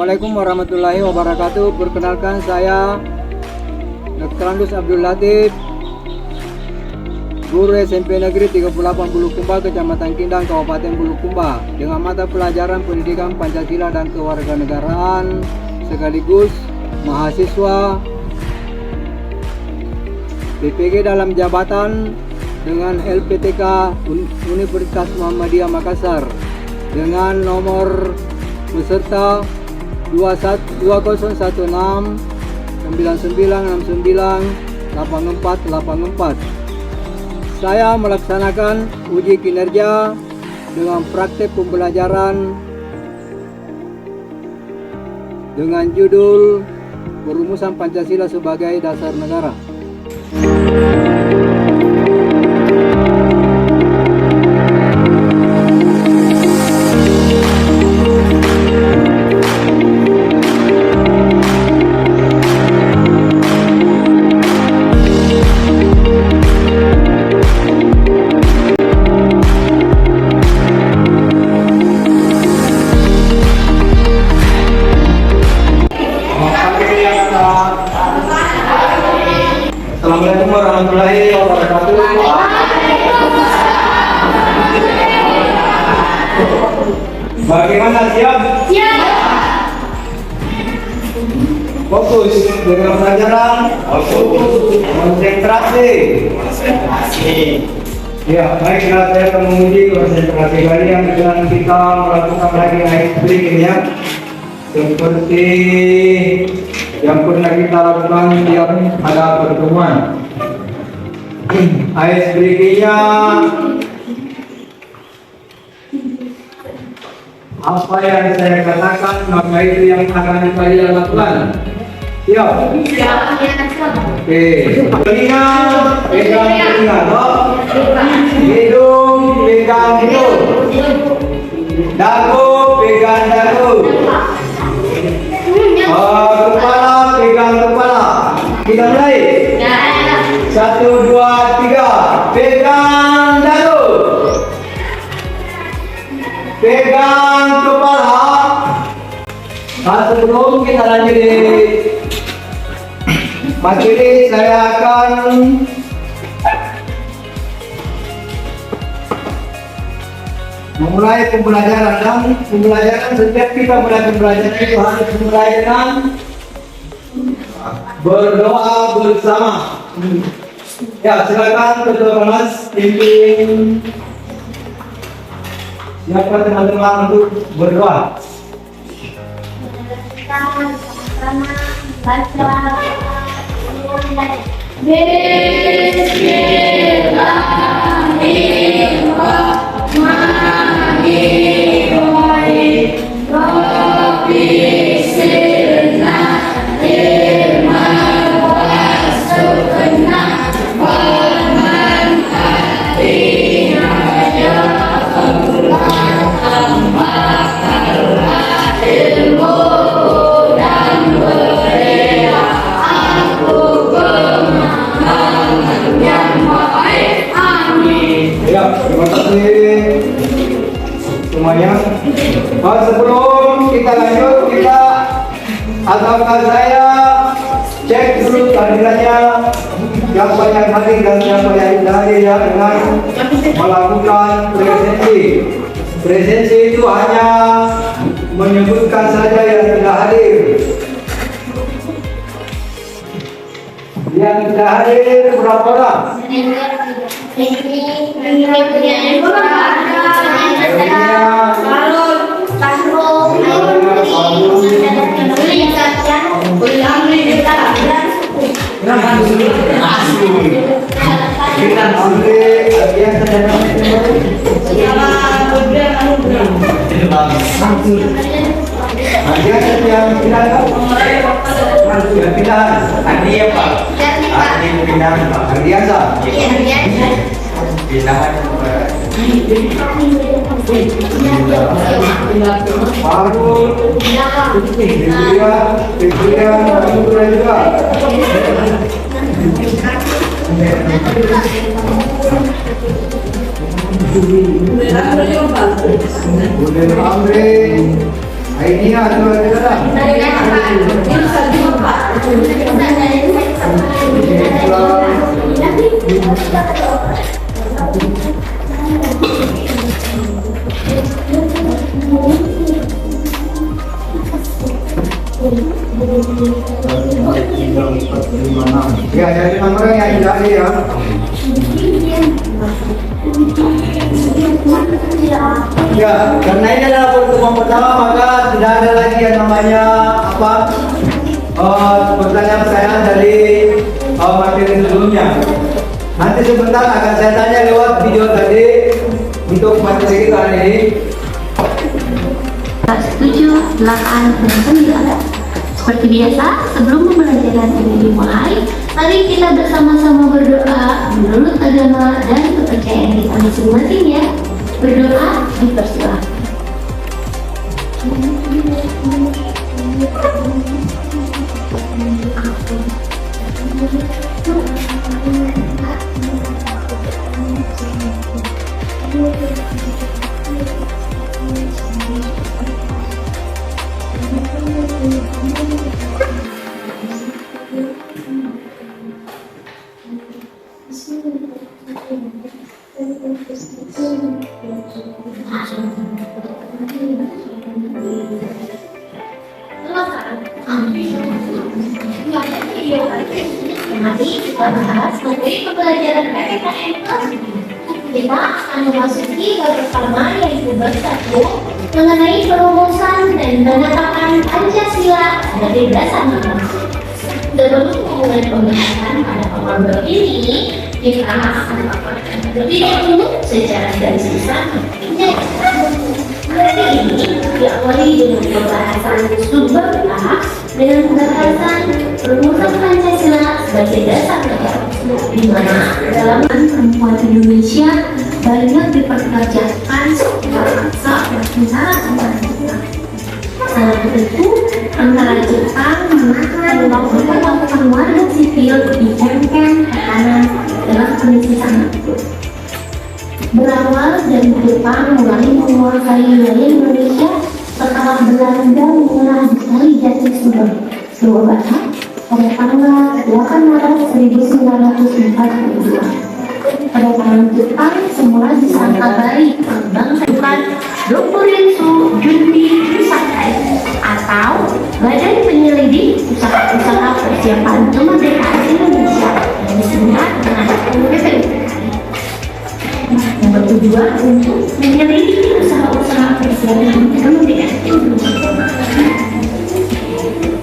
Assalamualaikum warahmatullahi wabarakatuh. Perkenalkan saya Dr. Andus Abdul Latif, Guru SMP Negeri 38 Bulukumba, Kecamatan Kindang, Kabupaten Bulukumba, dengan mata pelajaran Pendidikan Pancasila dan Kewarganegaraan sekaligus mahasiswa PPG dalam jabatan dengan LPTK Universitas Muhammadiyah Makassar dengan nomor peserta 2016 99698484. Saya melaksanakan uji kinerja dengan praktek pembelajaran dengan judul Perumusan Pancasila sebagai Dasar Negara. Assalamualaikum warahmatullahi wabarakatuh. Bagaimana, siap? Siap. Fokus dengan pelajaran. Konsentrasi. Ya, baiklah, saya akan menguji konsentrasi kalian dengan kita melakukan lagi berikutnya seperti yang pernah kita lakukan setiap ada pertemuan. Ayat berikutnya, apa yang saya katakan maka itu yang akan kalian lakukan. Siap? Siap. Oke. Telinga pegang telinga, hidung pegang hidung, dagu pegang dagu, kepala pegang kepala. Kita mulai. 1, 2, 3. Pegang dagu, pegang kepala. Sebelum kita lanjut di materi, saya akan memulai pembelajaran. Dan pembelajaran, setiap kita mulai pembelajaran itu harus dimulai dengan berdoa bersama. Ya, silakan ketua kelas pimpin. Siapa teman-teman untuk berdoa? Sama-sama baca. Semuanya. Sebelum kita lanjut, ataukah saya cek dulu kehadirannya, siapa yang hadir dan siapa yang tidak hadir ya, dengan melakukan presensi. Presensi itu hanya menyebutkan saja yang tidak hadir. Yang tidak hadir berapa orang? Ini aturan negara. Ya, dari nomornya yang tidak ada ya. Ya, karena ini adalah pertemuan pertama, maka tidak ada lagi yang namanya apa pertanyaan-pertanyaan dari materi sebelumnya. Nanti sebentar akan saya tanya lewat video tadi untuk materi kita hari ini. 7, 8, dan 9. Seperti biasa, sebelum pembelajaran ini dimulai, mari kita bersama-sama berdoa menurut agama dan kepercayaan kita masing-masing ya. Berdoa dipersilakan. Mari kita bahas materi pembelajaran PPKN. Kita akan memasuki bab pertama yaitu bab 1 mengenai perumusan dan penetapan Pancasila sebagai dasar negara. Sebelum memulai pembahasan pada bab ini, kita akan paparkan terlebih dahulu secara garis besar. Materi ini diawali dengan pembahasan subbab A dengan pembahasan perumusan Pancasila sebagai dasar negara, di mana dalam perempuan Indonesia banyak diperkerjakan secara paksa dan secara sembarangan. Salah satu antara Jepang menahan melakukan warga sipil diberikan tekanan dalam kondisi sangat buruk. Berawal dari Jepang mulai menguasai wilayah Indonesia setelah Belanda menyerah di Kali Jati Jawa Barat pada tanggal 8 Maret 1942. Pada tangan Jepang semula disangka baik bangsa Dokurensu Junti Pusakai atau Badan Penyelidik Usaha-Usaha Persiapan Kemerdekaan Indonesia yang disingkat dengan BPUPKI, yang bertujuan untuk menyelidiki usaha-usaha persiapan kemerdekaan Indonesia.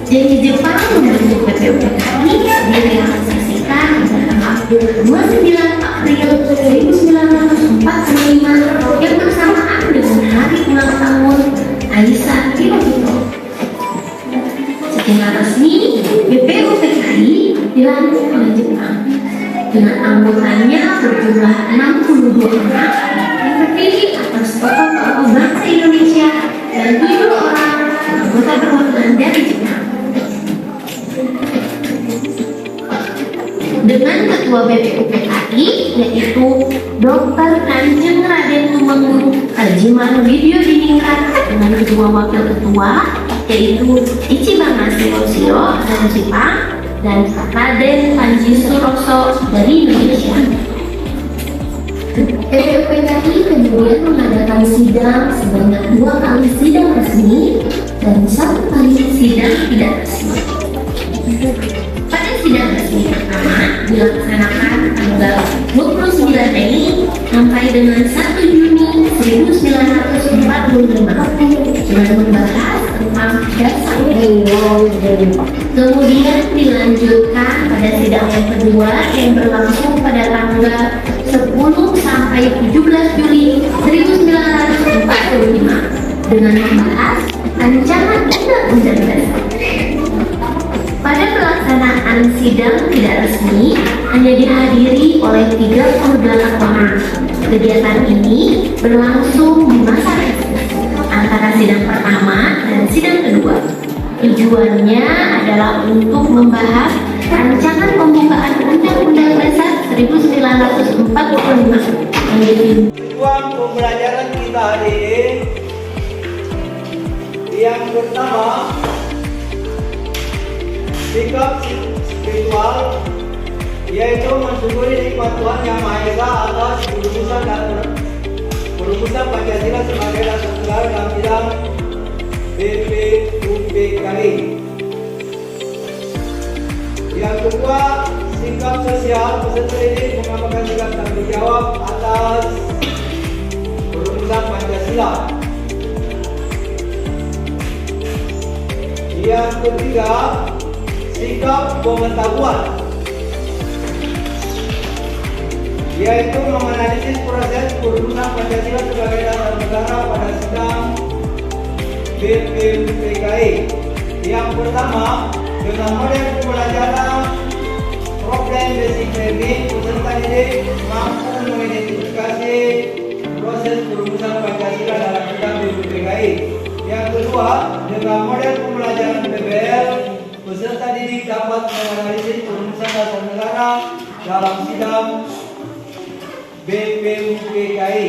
Jadi Jepang membentuk BPUPKI direalisasikan pada tanggal 29 April 1945 yang bersamaan dengan hari ulang tahun Aisyah Hirohito. Secara resmi, BPUPKI dilantik oleh Jepang dengan anggotanya berjumlah 62 orang yang terdiri atas tokoh-tokoh bangsa Indonesia dan 7 orang anggota perwakilan dari Jepang. Dengan ketua BPUPKI yaitu Dr. Kanjeng Raden Tumenggung Hajiman Widyo Diningrat dengan kedua wakil ketua yaitu Ichiban Shiro dari Jepang dan Raden Panji Suroso dari Indonesia. BPUPKI kemudian mengadakan sidang sebanyak 2 kali sidang resmi dan 1 kali sidang tidak resmi. Pada sidang resmi pertama dilaksanakan tanggal 29 Mei sampai dengan 1 Juni 1945 dengan membahas tentang dasar. Kemudian dilanjutkan pada sidang yang kedua yang berlangsung pada tanggal 10 sampai 17 Juli 1945 dengan membahas rancangan undang-undang dasar. Pada pelaksanaan sidang tidak resmi hanya dihadiri oleh 38 orang. Kegiatan ini berlangsung di masa reses antara sidang pertama dan sidang kedua. Tujuannya adalah untuk membahas rancangan pembukaan Undang-Undang Dasar 1945 yang Ruang pembelajaran kita hari ini Yang pertama, sikap spiritual, yaitu mensyukuri nikmat Tuhan Yang Maha Esa atas perumusan Pancasila sebagai dasar negara dalam bidang BPUPKI. Yang kedua, sikap sosial, peserta didik mengamalkan sikap tanggung jawab atas perumusan Pancasila. Yang ketiga, sikap pengetahuan, yaitu menganalisis proses perumusan Pancasila sebagai dasar negara pada sidang BPUPKI. Yang pertama, dengan model pembelajaran problem basic learning, peserta didik mampu mengidentifikasi proses perumusan Pancasila dalam sidang BPUPKI. Yang kedua, dengan model pembelajaran PBL, peserta didik dapat menganalisis perumusan dasar negara dalam sidang BPUPKI.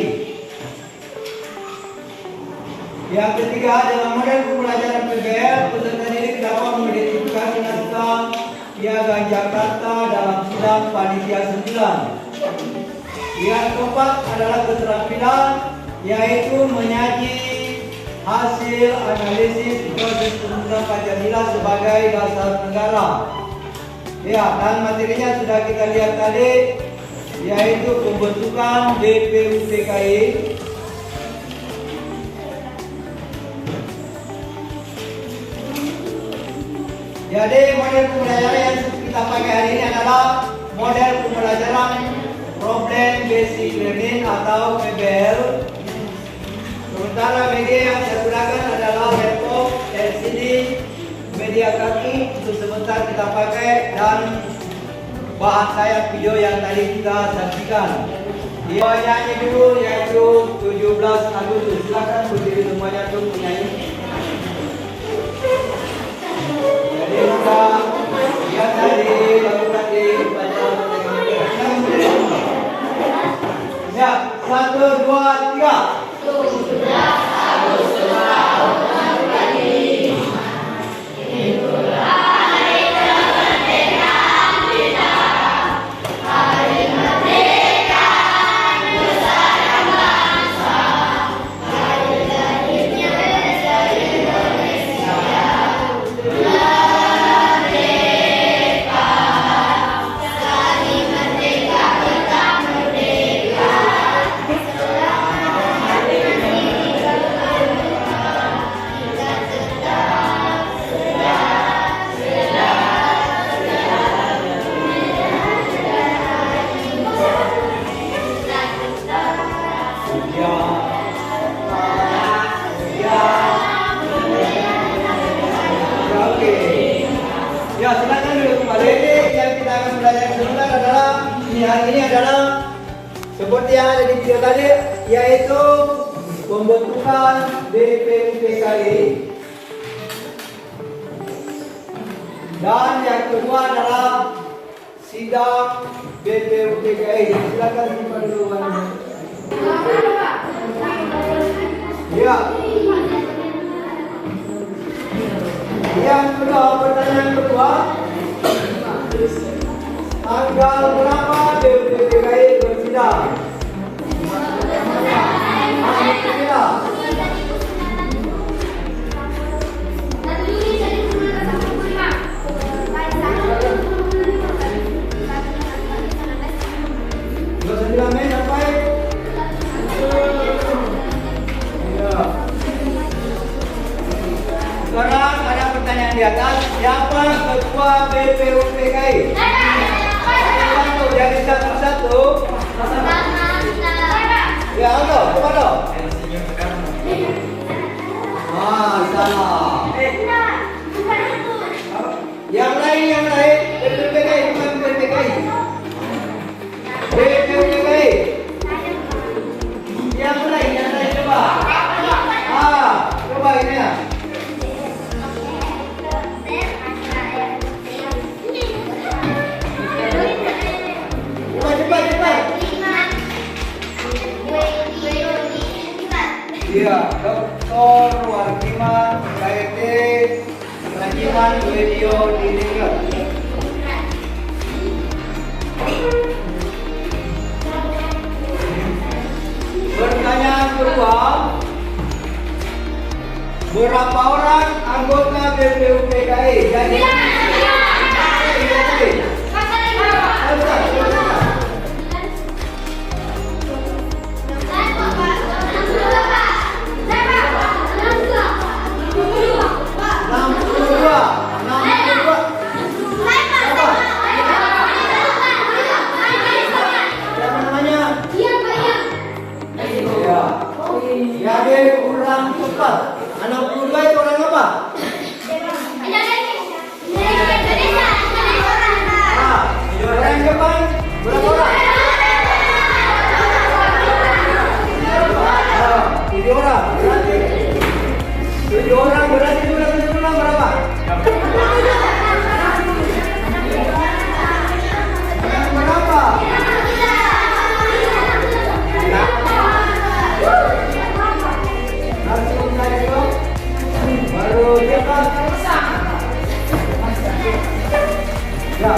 Yang ketiga, dalam model pembelajaran PBL, peserta didik dapat mengidentifikasi naskah Piagam Jakarta dalam sidang panitia 9. Yang keempat adalah keterampilan, yaitu menyaji hasil analisis proses perumusan Pancasila sebagai dasar negara. Ya, dan materinya sudah kita lihat tadi, yaitu pembentukan BPUPKI. Jadi model pembelajaran yang kita pakai hari ini adalah model pembelajaran problem basic learning atau PBL. Sementara media yang saya gunakan adalah laptop, LCD, media kaki. Untuk sebentar kita pakai, dan bahan saya video yang tadi kita saksikan. Dia nyanyi dulu, yaitu 17 Agustus. Silakan berdiri semuanya untuk menyanyi. Jadi kita lihat tadi lagu tadi baca ya, 1, 2, 3. 17 Agustus tahun 45. Itulah hari kemerdekaan kita. Hari kemerdekaan nusa dan bangsa. Hari lahirnya negeri Indonesia. Merdeka. Sekali merdeka tetap merdeka. Ya, silakan dulu kembali. Yang kita akan belajar sebentar adalah hari ini adalah seperti yang ada di video tadi, yaitu pembentukan BPUPKI. Dan yang kedua adalah sidang BPUPKI. Silakan simpan dulu. Ya. Yang kedua, pertanyaan kedua, tanggal berapa BPUPKI bersidang? Sekarang ada pertanyaan di atas, siapa ketua BPUPKI? Jadi satu-satu. Ya, Aldo, coba dong. Salah. Yang lain, BPUPKI, bukan BPUPKI. BPUPKI. Yang lain coba. Coba ini ya. Cepat. Iya, Dr. Warkiman KRT Rajiman Video Dininger. Pertanyaan kedua, berapa orang anggota BPUPKI? Jadi, jadi ulang cepat. 62 itu orang apa? Orang Jepang berapa orang? 7 orang. Berarti 7 orang berarti jumlah berapa? Berapa? Langsung saya itu baru cepat. Ya.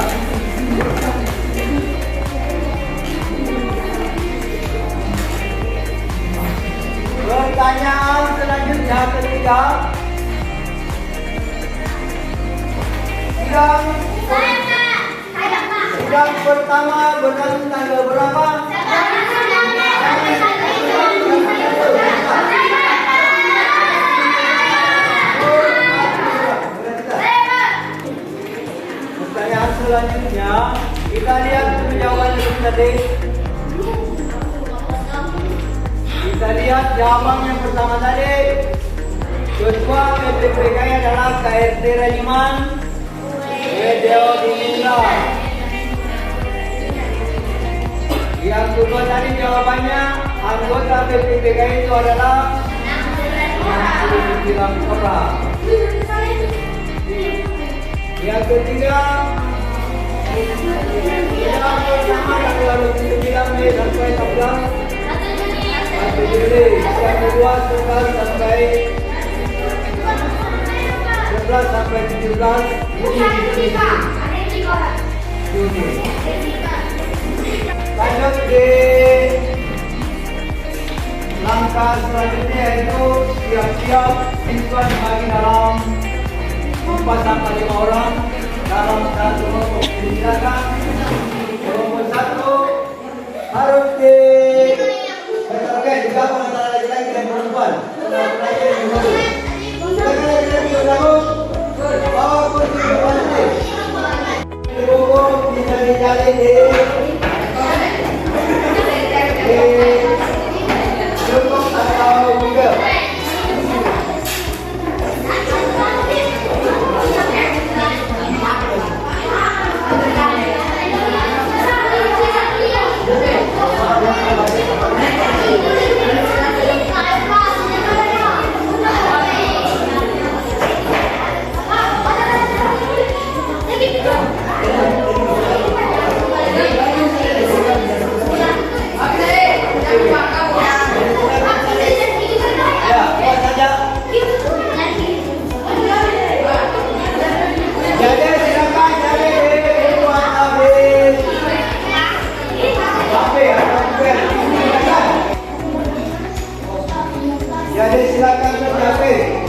Pertanyaan selanjutnya ketiga. Sidang pertama berlangsung tanggal berapa? Pertanyaan selanjutnya, kita lihat jawabannya tadi. Kita lihat jawaban yang pertama tadi. Ketua BPUPKI adalah KRT Rajiman Video Dininger. Yang kedua tadi jawabannya anggota BPUPKI itu adalah 69 orang. Yang ketiga, yang pertama tanggal 29 Mei sampai 11 Juli. Yang kedua 11 sampai 17 Juni. Lanjut di langkah selanjutnya yaitu siap-siap siswa dibagi dalam 4 sampai 5 orang dalam satu kelompok. Silakan kelompok 1 harus dibedakan juga antara laki-laki dan perempuan. Bawa kursi depan sini. Buku bisa dicari di YouTube atau Google. Jadi silakan bercapai.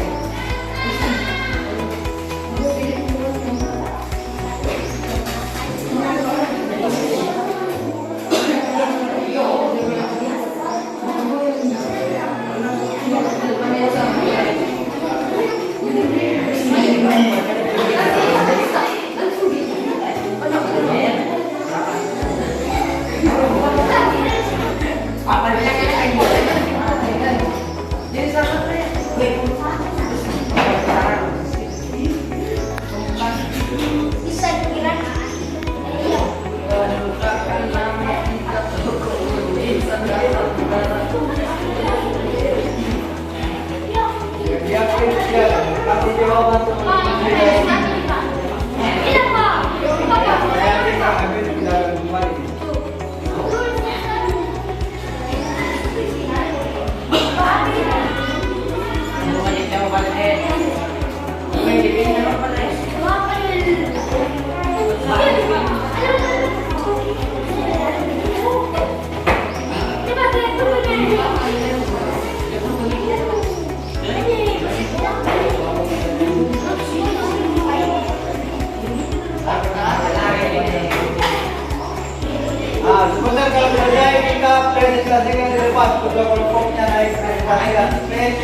presentasikan di depan. Kedua kelompoknya naik presentasikan. Oke.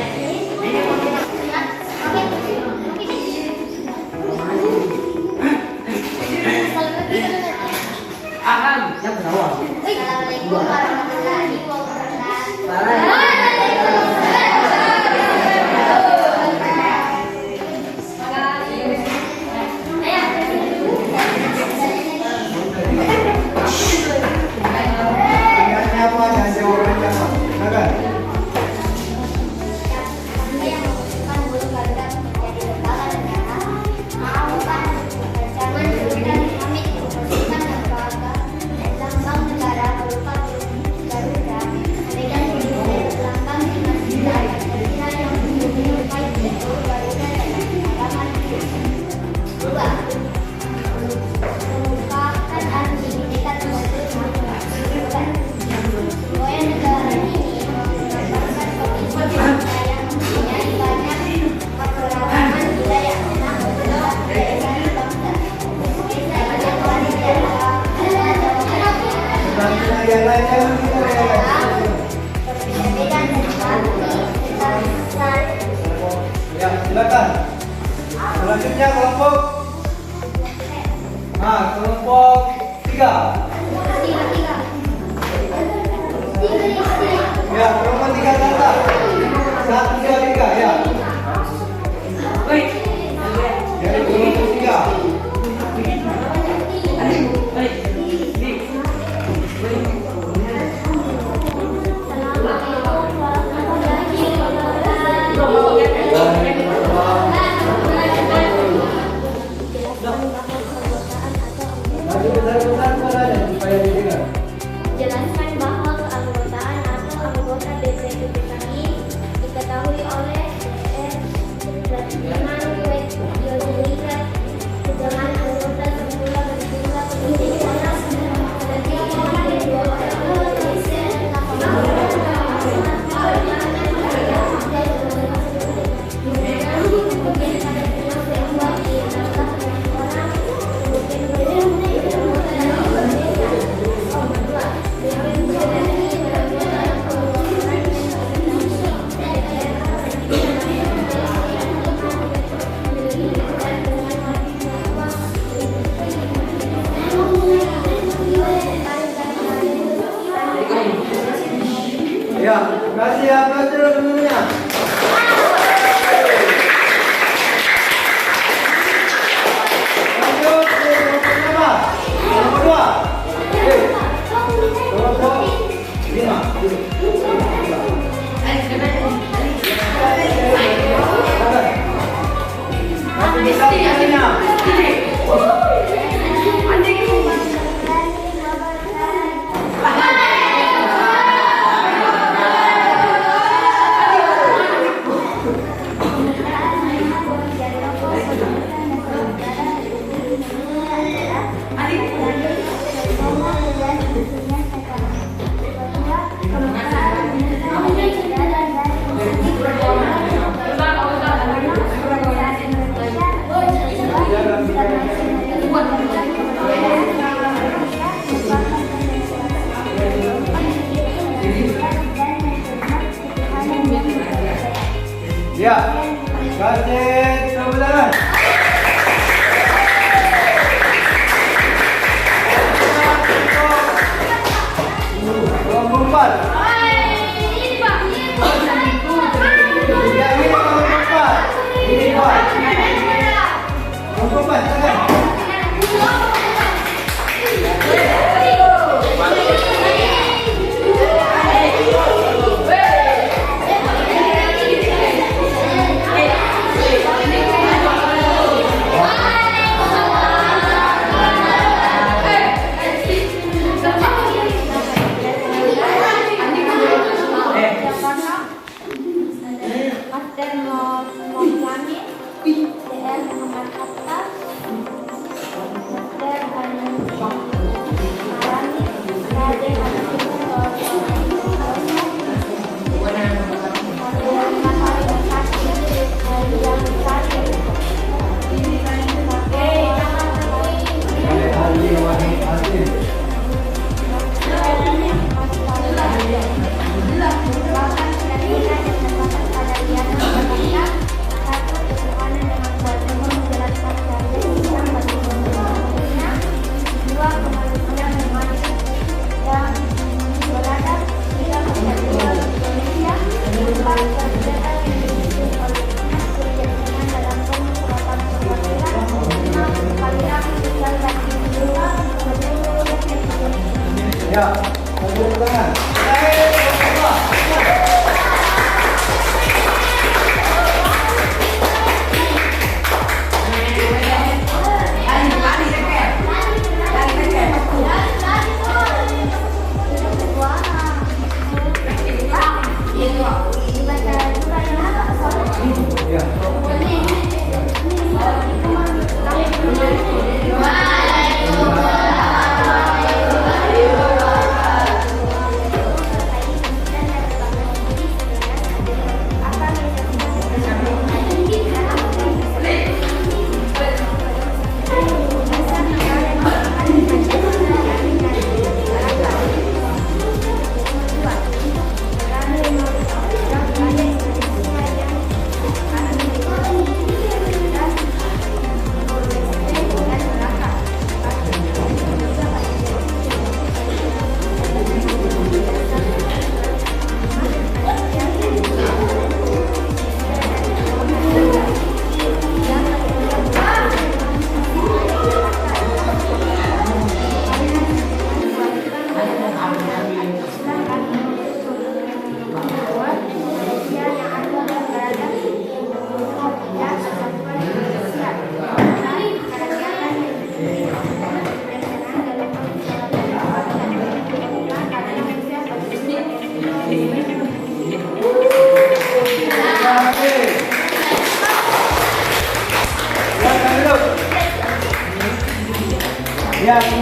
Yang ketawa. Assalamualaikum warahmatullahi wabarakatuh. Ingatnya apa dan jawabannya apa? Silakan. Yang lainnya ya, silakan. Selanjutnya kelompok kelompok 3. Ya, kelompok 3 data. 1, 2, 3 ya. Jadi kelompok 3. Maju besar-besar suaranya supaya didengar. Jelaskan bahwa keanggotaan atau anggota DPR DKI diketahui oleh DPR dengan biodiversitas dengan anggota semula berjumlah pemilih orang setiap orang dari 2 orang Ya, terima kasih ya, belajar semuanya. Lanjut ke kelompok berapa? Kelompok 2. Kelompok 5. Nanti bisa lihatnya. Ya, kasih tepuk tangan. Kelompok 4. Ya, ini kelompok 4. Ini 4. Kelompok 4, silakan.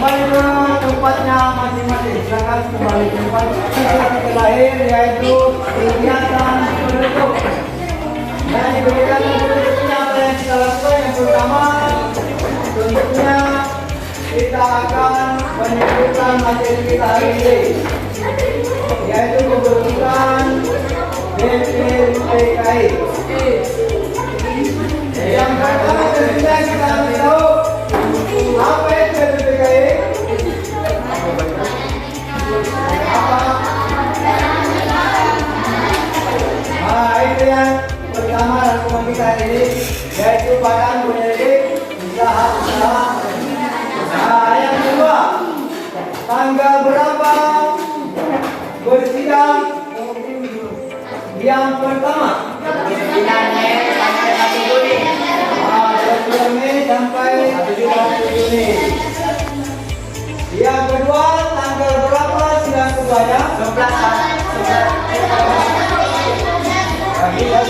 kembali ke tempatnya masing-masing. Silakan kembali ke tempat terakhir yaitu kegiatan penutup. Dan di kegiatan penutupnya apa yang kita lakukan yang pertama tentunya kita akan menyebutkan materi kita hari ini, yaitu pembentukan BPPKI. Yang pertama tentunya kita tahu apa itu BPPKI? Apa? Itu yang pertama lakukan kita hari ini, yaitu Badan Penyelidik Usaha-Usaha. Yang kedua, tanggal berapa bersidang? Yang pertama, 1 Mei sampai 1 Juni. Yang kedua, tanggal berapa sidang keduanya? 11 bisa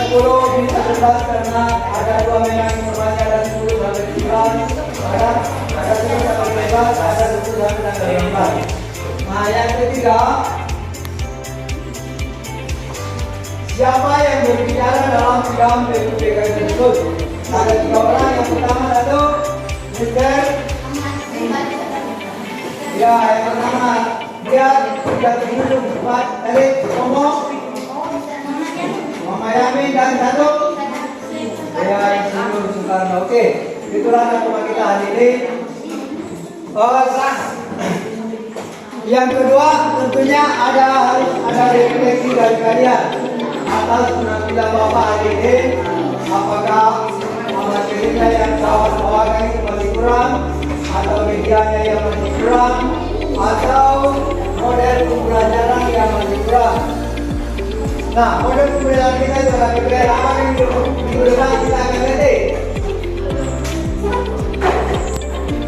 11 karena ada 2 memang informasi ada 10 sampai 11, ada 10 sampai 11, ada 20 sampai 15. Nah, yang ketiga, siapa yang berbicara dalam sidang BPPKI tersebut? Ada 3 orang. Yang pertama satu, Mr. Ya, yang pertama dia sudah terhubung cepat. Erik ngomong. Mama Yamin dan satu. Ya, Insinyur Soekarno. Oke, itulah tema kita hari ini. Yang kedua tentunya harus ada refleksi dari kalian atas penampilan Bapak hari ini. Apakah materinya yang bawakan itu masih kurang, atau medianya yang masih kurang, atau model pembelajaran yang masih kurang. Nah, model pembelajaran kita itu adalah BPPKI apa yang minggu depan kita akan ganti.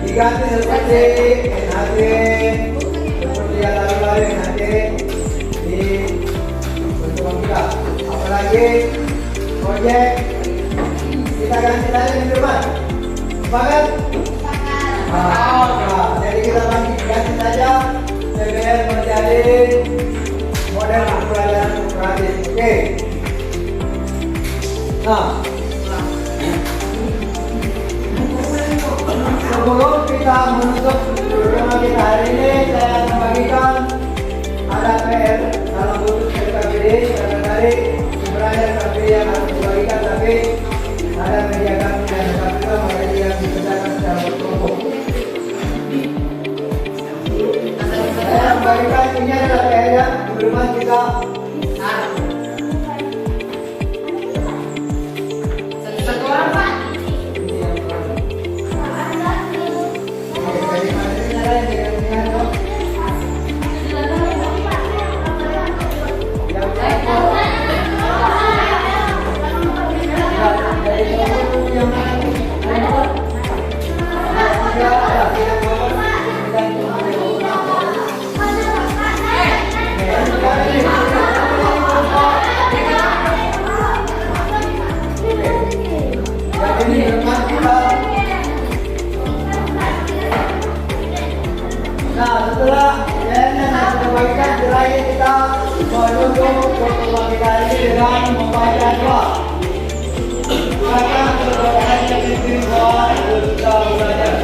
Diganti seperti NHD, seperti yang lalu-lalu NHD di bentuk kita. Apalagi proyek kita ganti saja minggu depan. Sepakat? Jadi kita ganti saja PBL menjadi model pembelajaran kooperatif. Oke. Nah, sebelum kita menutup program kita hari ini, saya membagikan ada PR dalam bentuk KPD karena tadi sebenarnya KPD yang harus dibagikan, tapi ada media kami dan KPD makanya yang dikerjakan secara berkelompok. Saya membagikan ini adalah PR yang berubah kita. Satu orang, Pak. Nah, setelah saya membagikan terakhir kita menutup pertemuan kita ini dengan membaca doa. Silakan berdoa yang dipimpin doa kita belajar.